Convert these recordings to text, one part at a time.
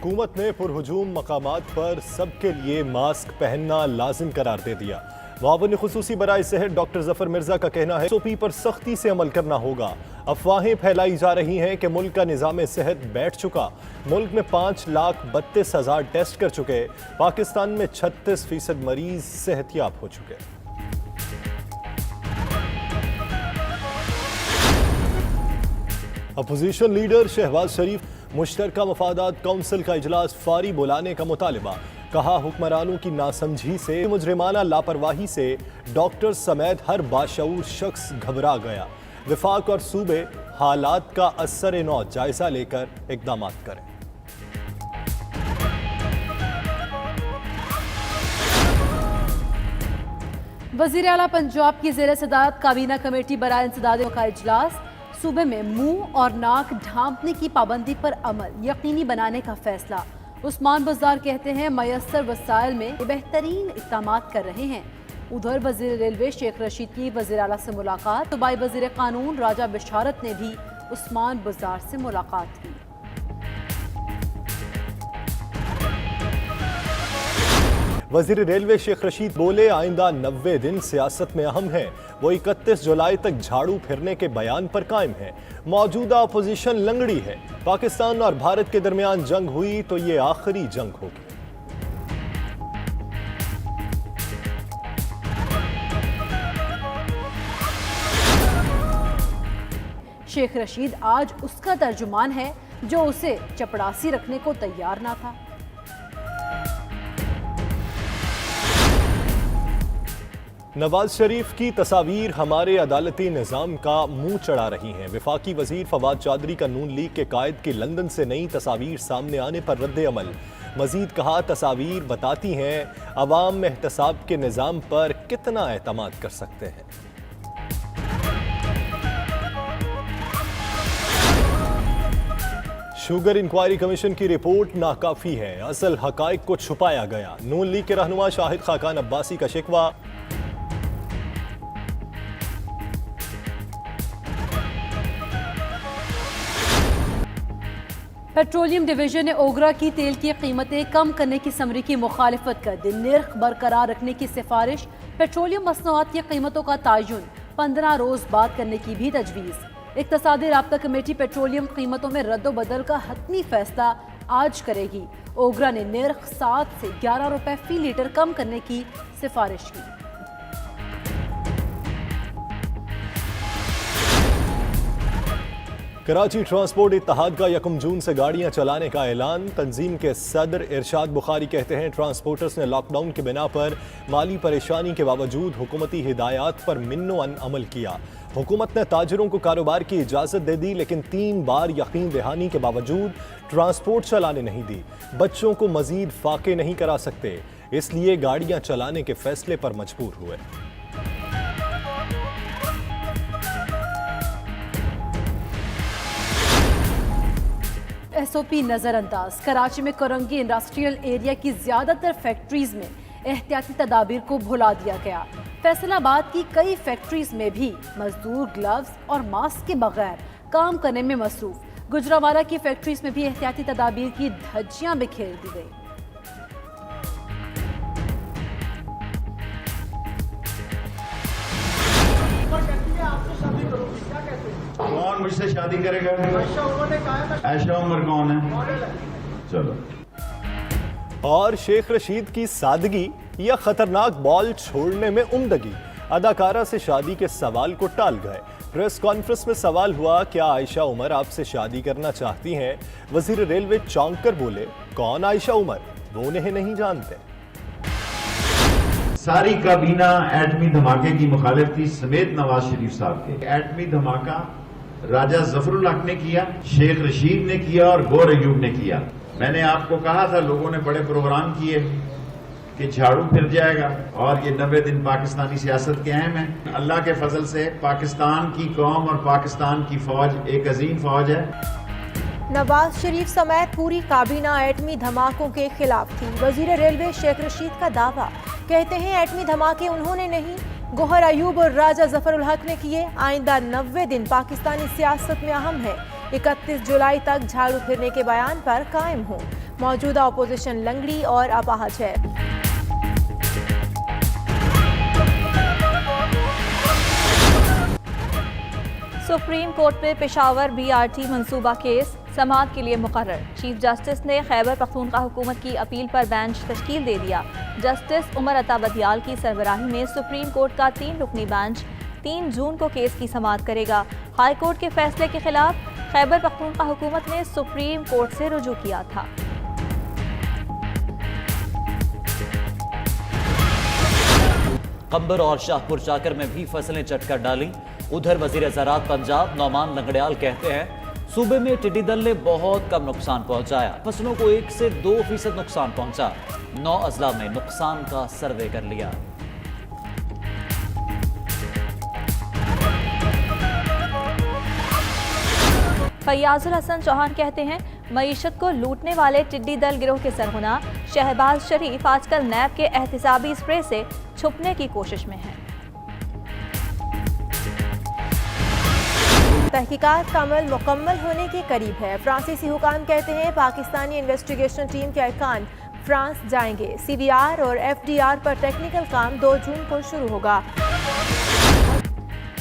हुकूमत ने पुरहुजूम मकामात पर सबके लिए मास्क पहनना लाजिम करार दे दिया। मुआविन खुसूसी बराए सेहत डॉक्टर जफर मिर्जा का कहना है SOP पर सख्ती से अमल करना होगा। अफवाहें फैलाई जा रही हैं कि मुल्क का निज़ाम सेहत बैठ चुका। मुल्क में 5,32,000 टेस्ट कर चुके। पाकिस्तान में 36% मरीज सेहतियाब हो चुके। अपोजिशन लीडर शहबाज शरीफ मुश्तरका मफादात काउंसिल का इजलास फारी बुलाने का मुतालिबा। कहा हुक्मरानों की नासमझी से मुजरिमाना लापरवाही से डॉक्टर समेत हर बाशऊर शख्स घबरा गया। विफाक और सूबे हालात का असर नौ जायजा लेकर इकदाम करें। वज़ीर आला पंजाब की ज़ेर सदारत काबीना कमेटी बराए इंसदाद का इजलास। सूबे में मुंह और नाक ढांपने की पाबंदी पर अमल यकीनी बनाने का फैसला। उस्मान बुज़दार कहते हैं मयसर वसाइल में बेहतरीन इक़दाम कर रहे हैं। उधर वज़ीर रेलवे शेख रशीद की वज़ीर आला से मुलाकात। सूबाई वज़ीर कानून राजा बिशारत ने भी उस्मान बुज़दार से मुलाकात की। वज़ीर रेलवे शेख रशीद बोले आइंदा 90 दिन सियासत में अहम है। वो 31 जुलाई तक झाड़ू फिरने के बयान पर कायम है। मौजूदा अपोजिशन लंगड़ी है। पाकिस्तान और भारत के दरमियान जंग हुई तो ये आखिरी जंग होगी। शेख रशीद आज उसका तर्जुमान है जो उसे चपड़ासी रखने को तैयार ना था। नवाज शरीफ की तस्वीर हमारे अदालती निज़ाम का मुंह चढ़ा रही हैं। वफाकी वजीर फवाद चौधरी का नून लीग के कायद की लंदन से नई तस्वीर सामने आने पर रद्द अमल। मजीद कहा तस्वीर बताती हैं अवाम एहतसाब के निज़ाम पर कितना एतमाद कर सकते हैं। शुगर इंक्वायरी कमीशन की रिपोर्ट नाकाफी है। असल हकाइक को छुपाया गया। नून लीग के रहनुमा शाहिद खाकान अब्बासी का शिकवा। पेट्रोलियम डिवीजन ने ओगरा की तेल की कीमतें कम करने की समरी की मुखालिफत कर दी। निर्ख बरकरार रखने की सिफारिश। पेट्रोलियम मसनूआत की कीमतों का तयन 15 रोज बाद करने की भी तजवीज़। इक्तसादी राब्ता कमेटी पेट्रोलियम कीमतों में रद्द-ओ-बदल का हतमी फैसला आज करेगी। ओगरा ने निर्ख 7 से 11 रुपए फी लीटर कम करने की सिफारिश की। कराची ट्रांसपोर्ट इत्तेहाद का 1 जून से गाड़ियां चलाने का ऐलान। तंजीम के सदर इरशाद बुखारी कहते हैं ट्रांसपोर्टर्स ने लॉकडाउन के बिना पर माली परेशानी के बावजूद हुकूमती हिदायत पर मिन्नो-अन अमल किया। हुकूमत ने ताजरों को कारोबार की इजाज़त दे दी लेकिन 3 बार यकीन दहानी के बावजूद ट्रांसपोर्ट चलाने नहीं दी। बच्चों को मजीद फाके नहीं करा सकते, इसलिए गाड़ियां चलाने के फैसले पर मजबूर हुए। SOP नजरअंदाज। कराची में कोरंगी इंडस्ट्रियल एरिया की ज्यादातर फैक्ट्रीज में एहतियाती तदाबीर को भुला दिया गया। फैसलाबाद की कई फैक्ट्रीज में भी मजदूर ग्लव्स और मास्क के बगैर काम करने में मसरूफ। गुजरावाला की फैक्ट्रीज में भी एहतियाती तदाबीर की धज्जियां बिखेर दी गई। कौन मुझसे शादी करेगा? आयशा उमर कौन है? चलो। और शेख रशीद की सादगी या खतरनाक बॉल छोड़ने में उम्दगी। अदाकारा से शादी के सवाल को टाल गए। प्रेस कॉन्फ्रेंस में सवाल हुआ क्या आयशा उमर आपसे शादी करना चाहती हैं? वजीर रेलवे चौंक कर बोले कौन आयशा उमर, वो उन्हें नहीं जानते। सारी काबीना एटमी धमाके की मुखालिफ थी समेत नवाज शरीफ साहब के। एटमी धमाका राजा जफरुल हक ने किया, शेख रशीद ने किया और गौर अयूब ने किया। मैंने आपको कहा था, लोगों ने बड़े प्रोग्राम किए कि झाड़ू फिर जाएगा और ये 90 दिन पाकिस्तानी सियासत के अहम हैं। अल्लाह के फजल से पाकिस्तान की कौम और पाकिस्तान की फौज एक अजीम फौज है। नवाज शरीफ समेत पूरी काबीना एटमी धमाकों के खिलाफ थी। वजीर रेलवे शेख रशीद का दावा, कहते हैं एटमी धमाके उन्होंने नहीं, गौहर अयूब और राजा जफरुल हक ने किए। आइंदा 90 दिन पाकिस्तानी सियासत में अहम है। 31 जुलाई तक झाड़ू फिरने के बयान पर कायम हूँ। मौजूदा अपोजिशन लंगड़ी और अपाहज है। सुप्रीम कोर्ट में पेशावर BRT मंसूबा केस समाअत के लिए मुकर्रर। चीफ जस्टिस ने खैबर पख्तूनख्वा हुकूमत की अपील पर बेंच तश्कील दे दिया। जस्टिस उमर अता बदियाल की सरबराही में सुप्रीम कोर्ट का 3 रुकनी बेंच 3 जून को केस की समाअत करेगा। हाई कोर्ट के फैसले के खिलाफ खैबर पख्तूनख्वा हुकूमत ने सुप्रीम कोर्ट से रुजू किया था। कंबर और शाहपुर चाकर में भी फसलें चटकर डाली। उधर वजीर ज़राअत पंजाब नौमान लंगड़ियाल कहते हैं सूबे में टिड्डी दल ने बहुत कम नुकसान पहुंचाया। फसलों को 1 से 2% नुकसान पहुंचा। 9 अजला में नुकसान का सर्वे कर लिया। फैयाजुल हसन चौहान कहते हैं मईशत को लूटने वाले टिड्डी दल गिरोह के सरगना शहबाज शरीफ आजकल नैब के एहतिसाबी स्प्रे से छुपने की कोशिश में है। तहकीकात का अमल मुकम्मल होने के करीब है। फ्रांसीसी हुकाम कहते हैं पाकिस्तानी इन्वेस्टिगेशन टीम के अरकान फ्रांस जाएंगे। CVR और FDR पर टेक्निकल काम 2 जून को शुरू होगा।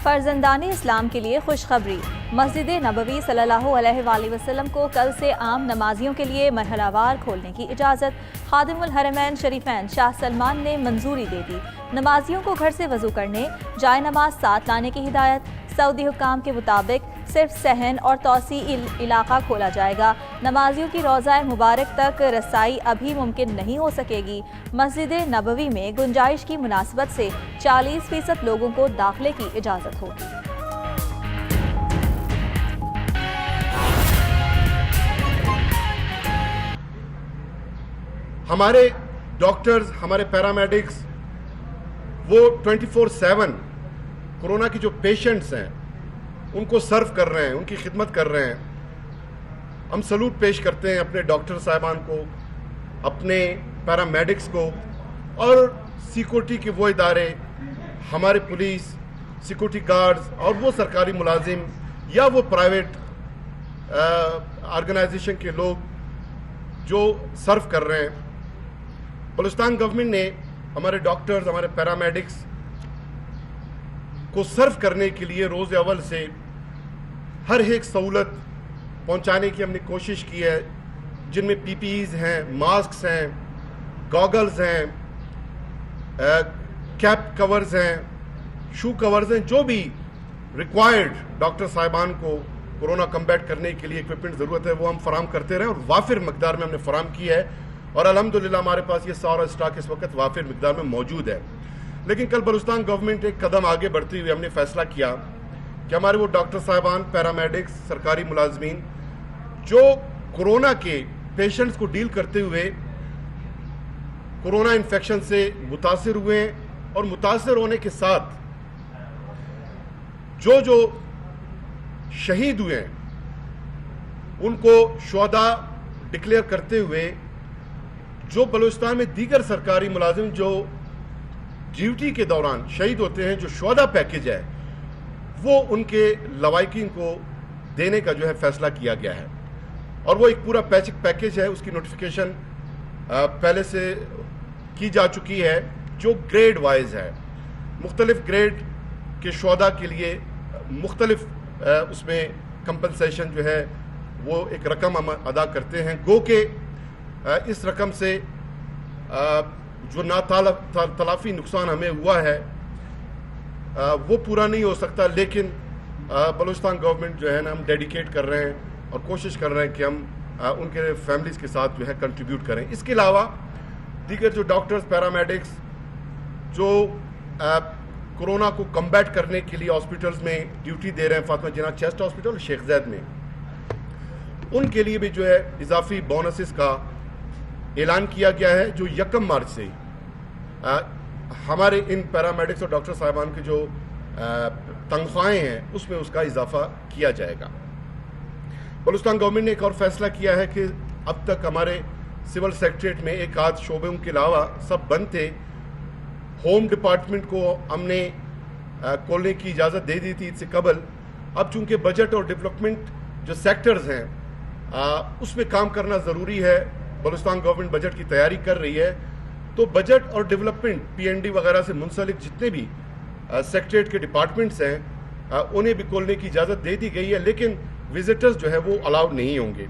फर्जंदानी इस्लाम के लिए खुशखबरी। मस्जिद नबवी सल्लल्लाहु अलैहि वसल्लम को कल से आम नमाजियों के लिए मरहलावार खोलने की इजाज़त खादिमुल हरमैन शरीफैन शाह सलमान ने मंजूरी दे दी। नमाजियों को घर से वज़ू करने, जाए नमाज साथ लाने की हिदायत। सऊदी हुक्काम के मुताबिक सिर्फ सहन और तौसी इलाका खोला जाएगा। नमाजियों की रोज़ा मुबारक तक रसाई अभी मुमकिन नहीं हो सकेगी। मस्जिद नबवी में गुंजाइश की मुनासबत से 40% लोगों को दाखिले की इजाज़त होगी। हमारे डॉक्टर्स, हमारे पैरामेडिक्स वो 24/7 कोरोना की जो पेशेंट्स हैं उनको सर्व कर रहे हैं, उनकी खिदमत कर रहे हैं। हम सलूट पेश करते हैं अपने डॉक्टर साहिबान को, अपने पैरामेडिक्स को और सिक्योरिटी के वो इदारे, हमारे पुलिस, सिक्योरिटी गार्ड्स और वो सरकारी मुलाजिम या वो प्राइवेट ऑर्गेनाइजेशन के लोग जो सर्व कर रहे हैं। बलूचिस्तान गवर्नमेंट ने हमारे डॉक्टर्स, हमारे पैरामेडिक्स को सर्व करने के लिए रोज़ अव्वल से हर एक सहूलत पहुंचाने की हमने कोशिश की है, जिनमें PPEs हैं, मास्क हैं, गॉगल्स हैं, कैप कवर्स हैं, शू कवर्स हैं, जो भी रिक्वायर्ड डॉक्टर साहिबान को कोरोना कम्बैट करने के लिए इक्विपमेंट ज़रूरत है वो हम फराम करते रहे और वाफिर मकदार में हमने फराम की है। और अल्हम्दुलिल्लाह हमारे पास ये सारा स्टॉक इस वक्त वाफिर मकदार में मौजूद है। लेकिन कल बलूचिस्तान गवर्नमेंट एक कदम आगे बढ़ते हुए हमने फैसला किया कि हमारे वो डॉक्टर साहिबान, पैरामेडिक्स, सरकारी मुलाजमीन जो कोरोना के पेशेंट्स को डील करते हुए कोरोना इन्फेक्शन से मुतासिर हुए हैं और मुतासिर होने के साथ जो शहीद हुए हैं उनको शुहदा डिक्लेयर करते हुए जो बलूचिस्तान में दीगर सरकारी मुलाजिम जो ड्यूटी के दौरान शहीद होते हैं, जो शुहदा पैकेज है वो उनके लवाकिन को देने का जो है फैसला किया गया है। और वो एक पूरा पैकेज है, उसकी नोटिफिकेशन पहले से की जा चुकी है जो ग्रेड वाइज है। मुख्तलिफ ग्रेड के शुहदा के लिए मुख्तलिफ उसमें कंपनसेशन जो है वो एक रकम हम अदा करते हैं। गो के इस रकम से जो तलाफी नुकसान हमें हुआ है वो पूरा नहीं हो सकता, लेकिन बलूचिस्तान गवर्नमेंट जो है ना हम डेडिकेट कर रहे हैं और कोशिश कर रहे हैं कि हम उनके फैमिलीज़ के साथ जो है कंट्रीब्यूट करें। इसके अलावा दीगर जो डॉक्टर्स, पैरामेडिक्स जो कोरोना को कम्बैट करने के लिए हॉस्पिटल्स में ड्यूटी दे रहे हैं, फातिमा जिन्ना चेस्ट हॉस्पिटल और शेख ज़ैद में, उनके लिए भी जो है इजाफी बोनसेस का ऐलान किया गया है जो 1 मार्च से हमारे इन पैरामेडिक्स और डॉक्टर साहिबान की जो तनख्वाहें हैं उसमें उसका इजाफा किया जाएगा। बलूचिस्तान गवर्नमेंट ने एक और फैसला किया है कि अब तक हमारे सिविल सेक्रेटरीट में एक आध शोबों के अलावा सब बंद थे। होम डिपार्टमेंट को हमने खोलने की इजाज़त दे दी थी इससे कबल। अब चूंकि बजट और डेवलपमेंट जो सेक्टर्स हैं उसमें काम करना ज़रूरी है, बलूचिस्तान गवर्नमेंट बजट की तैयारी कर रही है तो बजट और डेवलपमेंट PND वगैरह से मुंसलिक जितने भी सेक्रेटरीट के डिपार्टमेंट्स हैं उन्हें भी खोलने की इजाज़त दे दी गई है, लेकिन विजिटर्स जो है वो अलाउड नहीं होंगे।